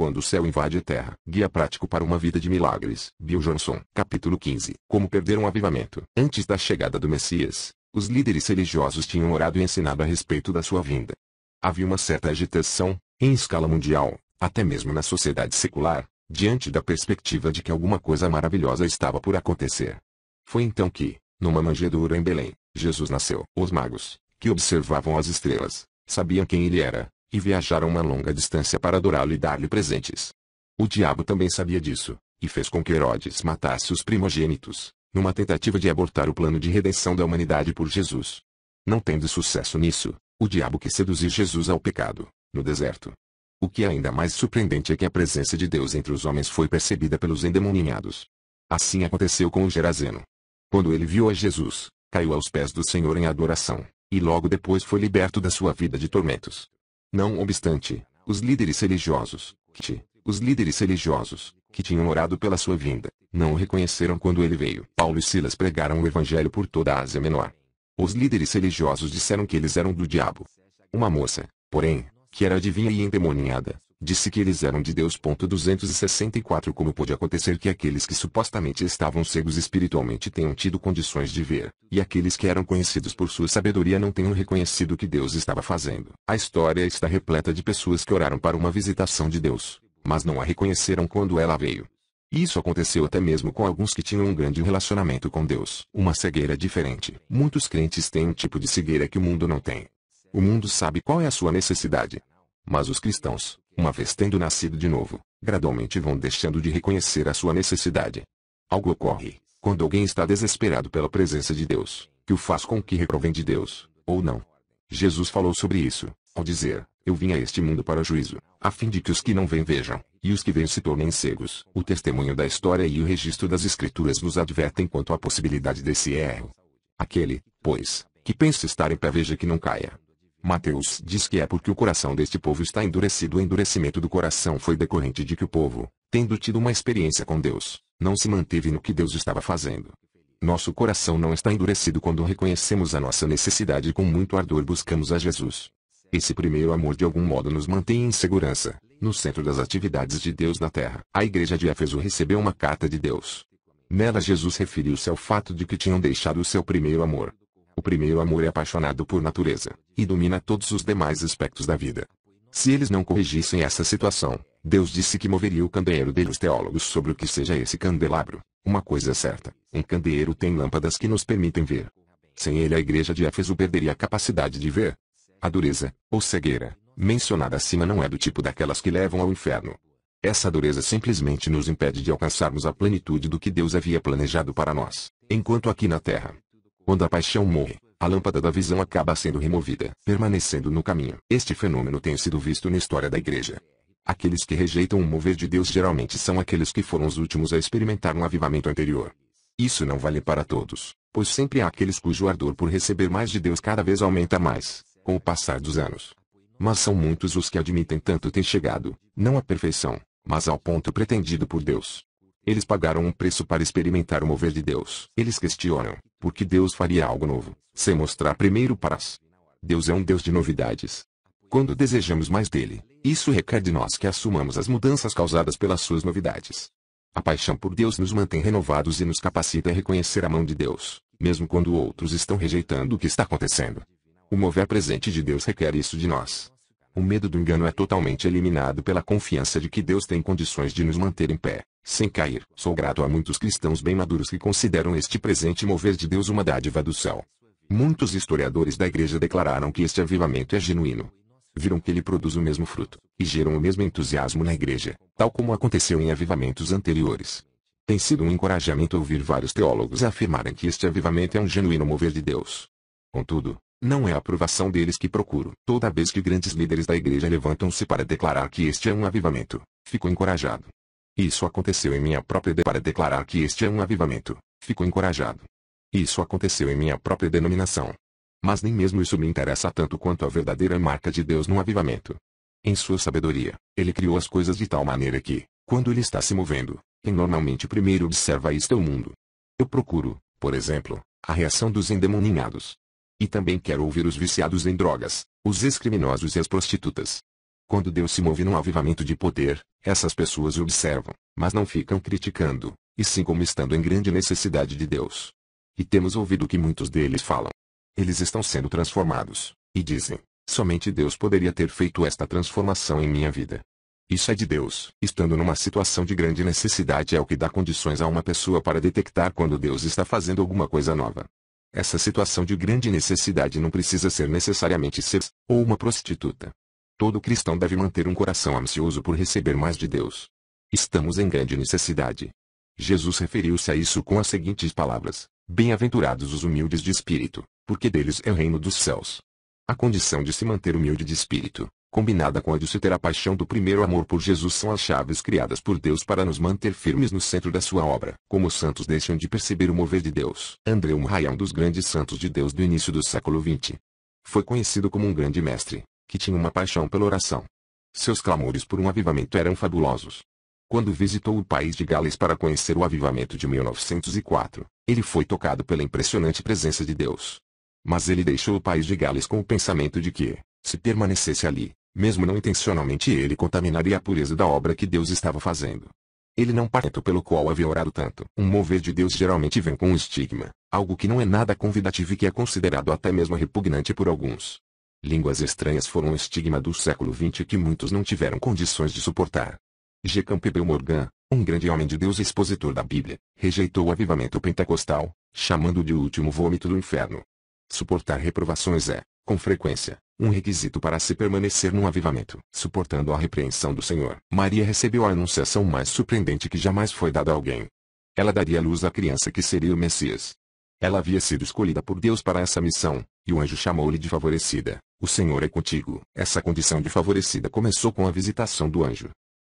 Quando o céu invade a terra. Guia prático para uma vida de milagres. Bill Johnson. Capítulo 15. Como perder um avivamento. Antes da chegada do Messias, os líderes religiosos tinham orado e ensinado a respeito da sua vinda. Havia uma certa agitação, em escala mundial, até mesmo na sociedade secular, diante da perspectiva de que alguma coisa maravilhosa estava por acontecer. Foi então que, numa manjedoura em Belém, Jesus nasceu. Os magos, que observavam as estrelas, sabiam quem ele era, e viajaram uma longa distância para adorá-lo e dar-lhe presentes. O diabo também sabia disso, e fez com que Herodes matasse os primogênitos, numa tentativa de abortar o plano de redenção da humanidade por Jesus. Não tendo sucesso nisso, o diabo quis seduzir Jesus ao pecado, no deserto. O que é ainda mais surpreendente é que a presença de Deus entre os homens foi percebida pelos endemoniados. Assim aconteceu com o Geraseno. Quando ele viu a Jesus, caiu aos pés do Senhor em adoração, e logo depois foi liberto da sua vida de tormentos. Não obstante, os líderes religiosos, que tinham orado pela sua vinda, não o reconheceram quando ele veio. Paulo e Silas pregaram o evangelho por toda a Ásia Menor. Os líderes religiosos disseram que eles eram do diabo. Uma moça, porém, que era adivinha e endemoniada, disse que eles eram de Deus. 264 Como pôde acontecer que aqueles que supostamente estavam cegos espiritualmente tenham tido condições de ver, e aqueles que eram conhecidos por sua sabedoria não tenham reconhecido o que Deus estava fazendo? A história está repleta de pessoas que oraram para uma visitação de Deus, mas não a reconheceram quando ela veio. Isso aconteceu até mesmo com alguns que tinham um grande relacionamento com Deus. Uma cegueira diferente. Muitos crentes têm um tipo de cegueira que o mundo não tem. O mundo sabe qual é a sua necessidade. Mas os cristãos, uma vez tendo nascido de novo, gradualmente vão deixando de reconhecer a sua necessidade. Algo ocorre, quando alguém está desesperado pela presença de Deus, que o faz com que reprovem de Deus, ou não. Jesus falou sobre isso, ao dizer, eu vim a este mundo para o juízo, a fim de que os que não veem vejam, e os que veem se tornem cegos. O testemunho da história e o registro das Escrituras nos advertem quanto à possibilidade desse erro. Aquele, pois, que pensa estar em pé veja que não caia. Mateus diz que é porque o coração deste povo está endurecido. O endurecimento do coração foi decorrente de que o povo, tendo tido uma experiência com Deus, não se manteve no que Deus estava fazendo. Nosso coração não está endurecido quando reconhecemos a nossa necessidade e com muito ardor buscamos a Jesus. Esse primeiro amor de algum modo nos mantém em segurança, no centro das atividades de Deus na terra. A igreja de Éfeso recebeu uma carta de Deus. Nela Jesus referiu-se ao fato de que tinham deixado o seu primeiro amor. O primeiro amor é apaixonado por natureza, e domina todos os demais aspectos da vida. Se eles não corrigissem essa situação, Deus disse que moveria o candeeiro deles. Teólogos sobre o que seja esse candelabro. Uma coisa é certa, um candeeiro tem lâmpadas que nos permitem ver. Sem ele a igreja de Éfeso perderia a capacidade de ver. A dureza, ou cegueira, mencionada acima não é do tipo daquelas que levam ao inferno. Essa dureza simplesmente nos impede de alcançarmos a plenitude do que Deus havia planejado para nós, enquanto aqui na terra. Quando a paixão morre, a lâmpada da visão acaba sendo removida, permanecendo no caminho. Este fenômeno tem sido visto na história da igreja. Aqueles que rejeitam o mover de Deus geralmente são aqueles que foram os últimos a experimentar um avivamento anterior. Isso não vale para todos, pois sempre há aqueles cujo ardor por receber mais de Deus cada vez aumenta mais, com o passar dos anos. Mas são muitos os que admitem tanto ter chegado, não à perfeição, mas ao ponto pretendido por Deus. Eles pagaram um preço para experimentar o mover de Deus. Eles questionam, por que Deus faria algo novo, sem mostrar primeiro para as. Deus é um Deus de novidades. Quando desejamos mais dele, isso requer de nós que assumamos as mudanças causadas pelas suas novidades. A paixão por Deus nos mantém renovados e nos capacita a reconhecer a mão de Deus, mesmo quando outros estão rejeitando o que está acontecendo. O mover presente de Deus requer isso de nós. O medo do engano é totalmente eliminado pela confiança de que Deus tem condições de nos manter em pé, sem cair. Sou grato a muitos cristãos bem maduros que consideram este presente mover de Deus uma dádiva do céu. Muitos historiadores da igreja declararam que este avivamento é genuíno. Viram que ele produz o mesmo fruto, e geram o mesmo entusiasmo na igreja, tal como aconteceu em avivamentos anteriores. Tem sido um encorajamento ouvir vários teólogos afirmarem que este avivamento é um genuíno mover de Deus. Contudo, não é a aprovação deles que procuro. Toda vez que grandes líderes da igreja levantam-se para declarar que este é um avivamento, fico encorajado. Isso aconteceu em minha própria para declarar que este é um avivamento, fico encorajado. Isso aconteceu em minha própria denominação. Mas nem mesmo isso me interessa tanto quanto a verdadeira marca de Deus no avivamento. Em sua sabedoria, ele criou as coisas de tal maneira que, quando ele está se movendo, quem normalmente primeiro observa isto é o mundo. Eu procuro, por exemplo, a reação dos endemoniados. E também quero ouvir os viciados em drogas, os ex-criminosos e as prostitutas. Quando Deus se move num avivamento de poder, Essas pessoas observam, mas não ficam criticando, e sim como estando em grande necessidade de Deus. E temos ouvido o que muitos deles falam. Eles estão sendo transformados, e dizem, somente Deus poderia ter feito esta transformação em minha vida. Isso é de Deus. Estando numa situação de grande necessidade é o que dá condições a uma pessoa para detectar quando Deus está fazendo alguma coisa nova. Essa situação de grande necessidade não precisa ser necessariamente ser ou uma prostituta. Todo cristão deve manter um coração ansioso por receber mais de Deus. Estamos em grande necessidade. Jesus referiu-se a isso com as seguintes palavras: bem-aventurados os humildes de espírito, porque deles é o reino dos céus. A condição de se manter humilde de espírito, combinada com a de se ter a paixão do primeiro amor por Jesus, são as chaves criadas por Deus para nos manter firmes no centro da sua obra. Como os santos deixam de perceber o mover de Deus. André Murray é um dos grandes santos de Deus do início do século XX. Foi conhecido como um grande mestre, que tinha uma paixão pela oração. Seus clamores por um avivamento eram fabulosos. Quando visitou o país de Gales para conhecer o avivamento de 1904, ele foi tocado pela impressionante presença de Deus. Mas ele deixou o país de Gales com o pensamento de que, se permanecesse ali, mesmo não intencionalmente, ele contaminaria a pureza da obra que Deus estava fazendo. Ele não partiu pelo qual havia orado tanto. Um mover de Deus geralmente vem com um estigma, algo que não é nada convidativo e que é considerado até mesmo repugnante por alguns. Línguas estranhas foram um estigma do século XX que muitos não tiveram condições de suportar. G. Campbell Morgan, um grande homem de Deus e expositor da Bíblia, rejeitou o avivamento pentecostal, chamando-o de o último vômito do inferno. Suportar reprovações é, com frequência, um requisito para se permanecer num avivamento. Suportando a repreensão do Senhor, Maria recebeu a anunciação mais surpreendente que jamais foi dada a alguém. Ela daria à luz à criança que seria o Messias. Ela havia sido escolhida por Deus para essa missão, e o anjo chamou-lhe de favorecida. O Senhor é contigo. Essa condição de favorecida começou com a visitação do anjo.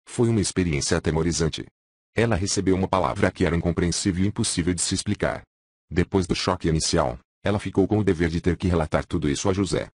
Foi uma experiência atemorizante. Ela recebeu uma palavra que era incompreensível e impossível de se explicar. Depois do choque inicial, ela ficou com o dever de ter que relatar tudo isso a José.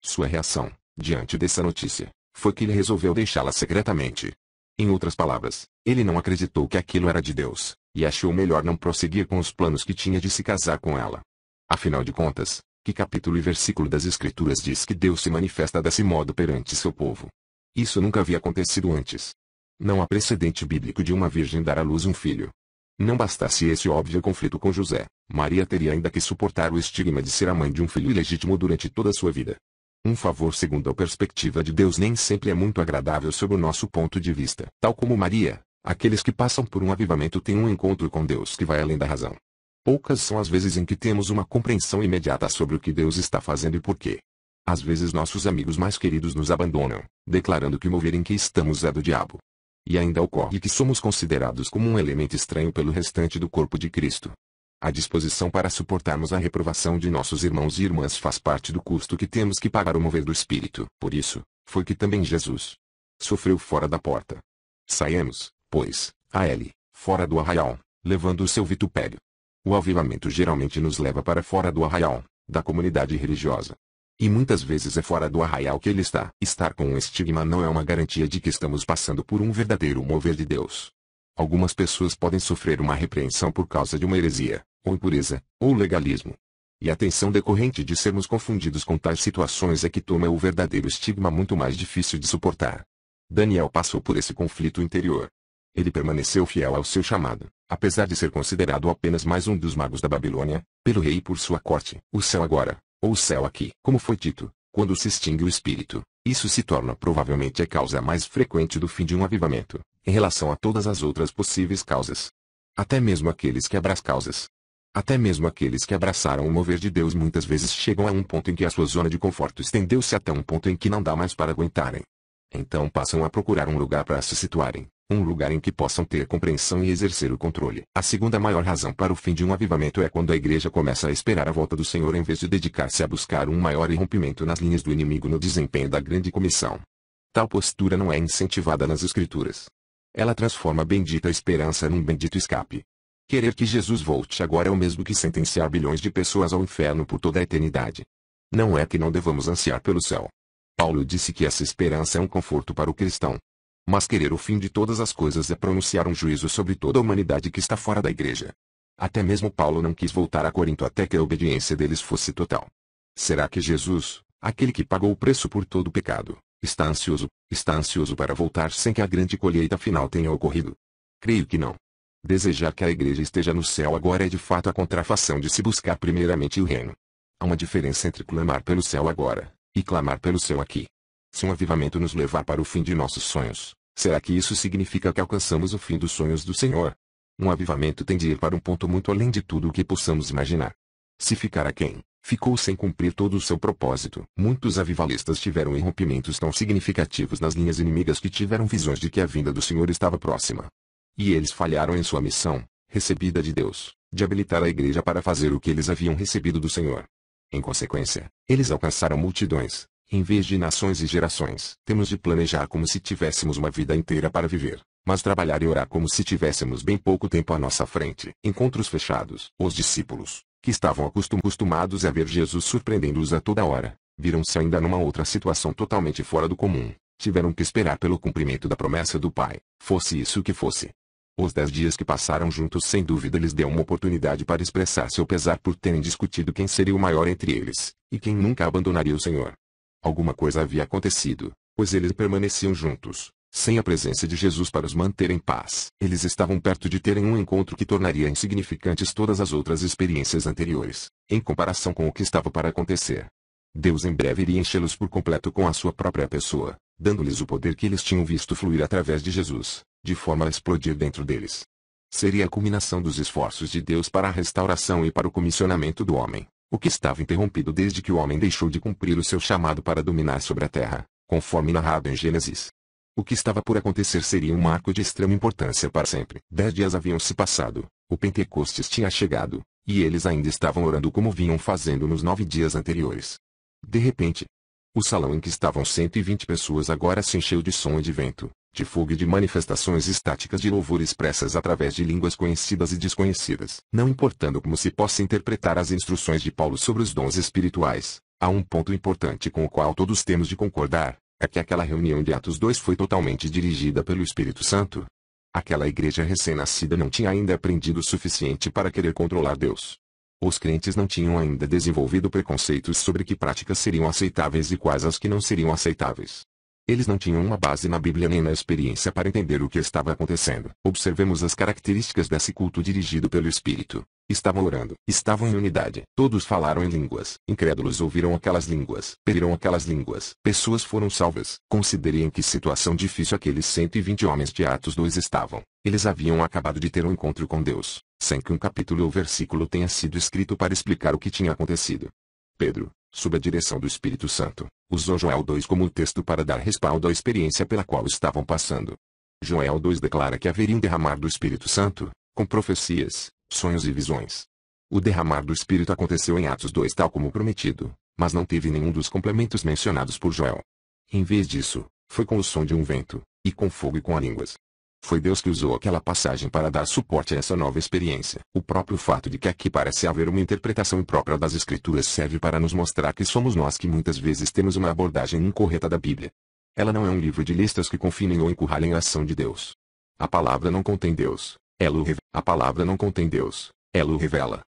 Sua reação, diante dessa notícia, foi que ele resolveu deixá-la secretamente. Em outras palavras, ele não acreditou que aquilo era de Deus, e achou melhor não prosseguir com os planos que tinha de se casar com ela. Afinal de contas, que capítulo e versículo das Escrituras diz que Deus se manifesta desse modo perante seu povo? Isso nunca havia acontecido antes. Não há precedente bíblico de uma virgem dar à luz um filho. Não bastasse esse óbvio conflito com José, Maria teria ainda que suportar o estigma de ser a mãe de um filho ilegítimo durante toda a sua vida. Um favor segundo a perspectiva de Deus nem sempre é muito agradável sob o nosso ponto de vista. Tal como Maria, aqueles que passam por um avivamento têm um encontro com Deus que vai além da razão. Poucas são as vezes em que temos uma compreensão imediata sobre o que Deus está fazendo e por quê. Às vezes nossos amigos mais queridos nos abandonam, declarando que o mover em que estamos é do diabo. E ainda ocorre que somos considerados como um elemento estranho pelo restante do corpo de Cristo. A disposição para suportarmos a reprovação de nossos irmãos e irmãs faz parte do custo que temos que pagar ao mover do Espírito. Por isso, foi que também Jesus sofreu fora da porta. Saímos, pois, a ele, fora do arraial, levando o seu vitupério. O avivamento geralmente nos leva para fora do arraial, da comunidade religiosa. E muitas vezes é fora do arraial que ele está. Estar com um estigma não é uma garantia de que estamos passando por um verdadeiro mover de Deus. Algumas pessoas podem sofrer uma repreensão por causa de uma heresia, ou impureza, ou legalismo. E a tensão decorrente de sermos confundidos com tais situações é que torna o verdadeiro estigma muito mais difícil de suportar. Daniel passou por esse conflito interior. Ele permaneceu fiel ao seu chamado, apesar de ser considerado apenas mais um dos magos da Babilônia, pelo rei e por sua corte. O céu agora, ou o céu aqui. Como foi dito, quando se extingue o espírito, isso se torna provavelmente a causa mais frequente do fim de um avivamento, em relação a todas as outras possíveis causas. Até mesmo aqueles que abraçaram o mover de Deus muitas vezes chegam a um ponto em que a sua zona de conforto estendeu-se até um ponto em que não dá mais para aguentarem. Então passam a procurar um lugar para se situarem, um lugar em que possam ter compreensão e exercer o controle. A segunda maior razão para o fim de um avivamento é quando a igreja começa a esperar a volta do Senhor em vez de dedicar-se a buscar um maior irrompimento nas linhas do inimigo no desempenho da grande comissão. Tal postura não é incentivada nas Escrituras. Ela transforma a bendita esperança num bendito escape. Querer que Jesus volte agora é o mesmo que sentenciar bilhões de pessoas ao inferno por toda a eternidade. Não é que não devamos ansiar pelo céu. Paulo disse que essa esperança é um conforto para o cristão. Mas querer o fim de todas as coisas é pronunciar um juízo sobre toda a humanidade que está fora da igreja. Até mesmo Paulo não quis voltar a Corinto até que a obediência deles fosse total. Será que Jesus, aquele que pagou o preço por todo o pecado, Está ansioso para voltar sem que a grande colheita final tenha ocorrido? Creio que não. Desejar que a igreja esteja no céu agora é de fato a contrafação de se buscar primeiramente o reino. Há uma diferença entre clamar pelo céu agora, e clamar pelo céu aqui. Se um avivamento nos levar para o fim de nossos sonhos, será que isso significa que alcançamos o fim dos sonhos do Senhor? Um avivamento tem de ir para um ponto muito além de tudo o que possamos imaginar. Se ficar aquém, ficou sem cumprir todo o seu propósito. Muitos avivalistas tiveram irrompimentos tão significativos nas linhas inimigas que tiveram visões de que a vinda do Senhor estava próxima. E eles falharam em sua missão, recebida de Deus, de habilitar a igreja para fazer o que eles haviam recebido do Senhor. Em consequência, eles alcançaram multidões, em vez de nações e gerações. Temos de planejar como se tivéssemos uma vida inteira para viver, mas trabalhar e orar como se tivéssemos bem pouco tempo à nossa frente. Encontros fechados. Os discípulos, que estavam acostumados a ver Jesus surpreendendo-os a toda hora, viram-se ainda numa outra situação totalmente fora do comum. Tiveram que esperar pelo cumprimento da promessa do Pai, fosse isso o que fosse. Os 10 dias que passaram juntos sem dúvida lhes deu uma oportunidade para expressar seu pesar por terem discutido quem seria o maior entre eles, e quem nunca abandonaria o Senhor. Alguma coisa havia acontecido, pois eles permaneciam juntos, sem a presença de Jesus para os manter em paz. Eles estavam perto de terem um encontro que tornaria insignificantes todas as outras experiências anteriores, em comparação com o que estava para acontecer. Deus em breve iria enchê-los por completo com a sua própria pessoa, dando-lhes o poder que eles tinham visto fluir através de Jesus, de forma a explodir dentro deles. Seria a culminação dos esforços de Deus para a restauração e para o comissionamento do homem, o que estava interrompido desde que o homem deixou de cumprir o seu chamado para dominar sobre a terra, conforme narrado em Gênesis. O que estava por acontecer seria um marco de extrema importância para sempre. 10 dias haviam se passado, o Pentecostes tinha chegado, e eles ainda estavam orando como vinham fazendo nos 9 dias anteriores. De repente, o salão em que estavam 120 pessoas agora se encheu de som e de vento, de fogo e de manifestações estáticas de louvor expressas através de línguas conhecidas e desconhecidas. Não importando como se possa interpretar as instruções de Paulo sobre os dons espirituais, há um ponto importante com o qual todos temos de concordar, é que aquela reunião de Atos 2 foi totalmente dirigida pelo Espírito Santo. Aquela igreja recém-nascida não tinha ainda aprendido o suficiente para querer controlar Deus. Os crentes não tinham ainda desenvolvido preconceitos sobre que práticas seriam aceitáveis e quais as que não seriam aceitáveis. Eles não tinham uma base na Bíblia nem na experiência para entender o que estava acontecendo. Observemos as características desse culto dirigido pelo Espírito. Estavam orando. Estavam em unidade. Todos falaram em línguas. Incrédulos ouviram aquelas línguas. Periram aquelas línguas. Pessoas foram salvas. Considerem em que situação difícil aqueles 120 homens de Atos 2 estavam. Eles haviam acabado de ter um encontro com Deus, sem que um capítulo ou versículo tenha sido escrito para explicar o que tinha acontecido. Pedro, sob a direção do Espírito Santo, usou Joel 2 como texto para dar respaldo à experiência pela qual estavam passando. Joel 2 declara que haveria um derramar do Espírito Santo, com profecias, sonhos e visões. O derramar do Espírito aconteceu em Atos 2 tal como prometido, mas não teve nenhum dos complementos mencionados por Joel. Em vez disso, foi com o som de um vento, e com fogo e com a línguas. Foi Deus que usou aquela passagem para dar suporte a essa nova experiência. O próprio fato de que aqui parece haver uma interpretação imprópria das Escrituras serve para nos mostrar que somos nós que muitas vezes temos uma abordagem incorreta da Bíblia. Ela não é um livro de listas que confinem ou encurralem a ação de Deus. A palavra não contém Deus, a palavra não contém Deus, ela o revela.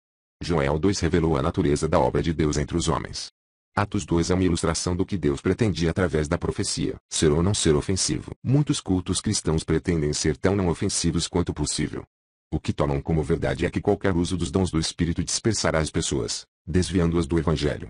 Joel 2 revelou a natureza da obra de Deus entre os homens. Atos 2 é uma ilustração do que Deus pretendia através da profecia. Ser ou não ser ofensivo. Muitos cultos cristãos pretendem ser tão não ofensivos quanto possível. O que tomam como verdade é que qualquer uso dos dons do Espírito dispersará as pessoas, desviando-as do Evangelho.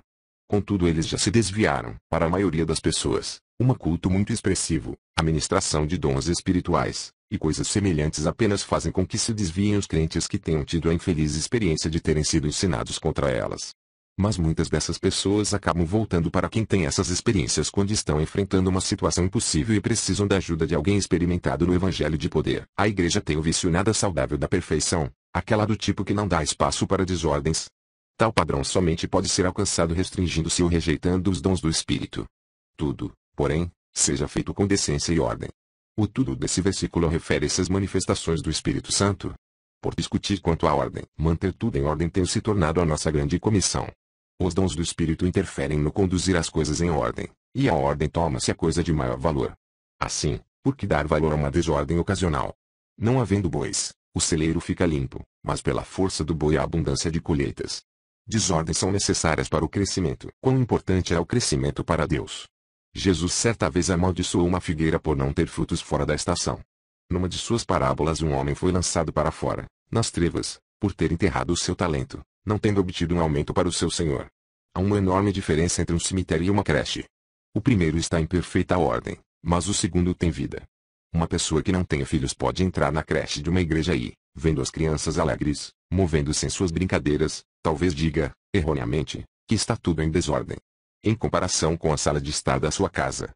Contudo, eles já se desviaram. Para a maioria das pessoas, um culto muito expressivo, a ministração de dons espirituais, e coisas semelhantes apenas fazem com que se desviem os crentes que tenham tido a infeliz experiência de terem sido ensinados contra elas. Mas muitas dessas pessoas acabam voltando para quem tem essas experiências quando estão enfrentando uma situação impossível e precisam da ajuda de alguém experimentado no Evangelho de poder. A igreja tem o vício nada saudável da perfeição, aquela do tipo que não dá espaço para desordens. Tal padrão somente pode ser alcançado restringindo-se ou rejeitando os dons do Espírito. Tudo, porém, seja feito com decência e ordem. O tudo desse versículo refere-se às manifestações do Espírito Santo. Por discutir quanto à ordem, manter tudo em ordem tem se tornado a nossa grande comissão. Os dons do Espírito interferem no conduzir as coisas em ordem, e a ordem torna-se a coisa de maior valor. Assim, por que dar valor a uma desordem ocasional? Não havendo bois, o celeiro fica limpo, mas pela força do boi há abundância de colheitas. Desordens são necessárias para o crescimento. Quão importante é o crescimento para Deus? Jesus certa vez amaldiçoou uma figueira por não ter frutos fora da estação. Numa de suas parábolas um homem foi lançado para fora, nas trevas, por ter enterrado o seu talento, não tendo obtido um aumento para o seu senhor. Há uma enorme diferença entre um cemitério e uma creche. O primeiro está em perfeita ordem, mas o segundo tem vida. Uma pessoa que não tenha filhos pode entrar na creche de uma igreja e, vendo as crianças alegres, movendo-se em suas brincadeiras, talvez diga, erroneamente, que está tudo em desordem. Em comparação com a sala de estar da sua casa,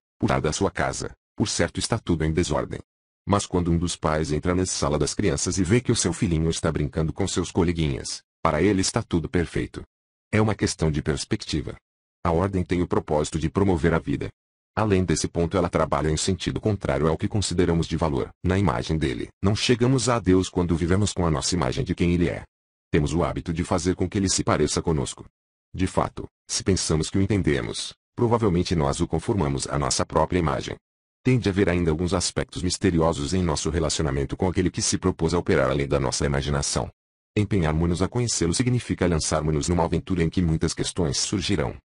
por certo está tudo em desordem. Mas quando um dos pais entra na sala das crianças e vê que o seu filhinho está brincando com seus coleguinhas, para ele está tudo perfeito. É uma questão de perspectiva. A ordem tem o propósito de promover a vida. Além desse ponto, ela trabalha em sentido contrário ao que consideramos de valor. Na imagem dele, não chegamos a Deus quando vivemos com a nossa imagem de quem ele é. Temos o hábito de fazer com que ele se pareça conosco. De fato, se pensamos que o entendemos, provavelmente nós o conformamos à nossa própria imagem. Tem de haver ainda alguns aspectos misteriosos em nosso relacionamento com aquele que se propôs a operar além da nossa imaginação. Empenharmos-nos a conhecê-lo significa lançarmos-nos numa aventura em que muitas questões surgirão.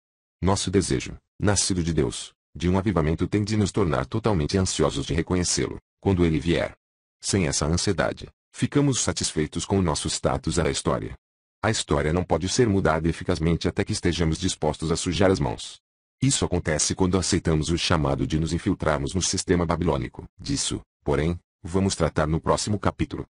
Nosso desejo, nascido de Deus, de um avivamento tem de nos tornar totalmente ansiosos de reconhecê-lo, quando ele vier. Sem essa ansiedade, ficamos satisfeitos com o nosso status à história. A história não pode ser mudada eficazmente até que estejamos dispostos a sujar as mãos. Isso acontece quando aceitamos o chamado de nos infiltrarmos no sistema babilônico. Disso, porém, vamos tratar no próximo capítulo.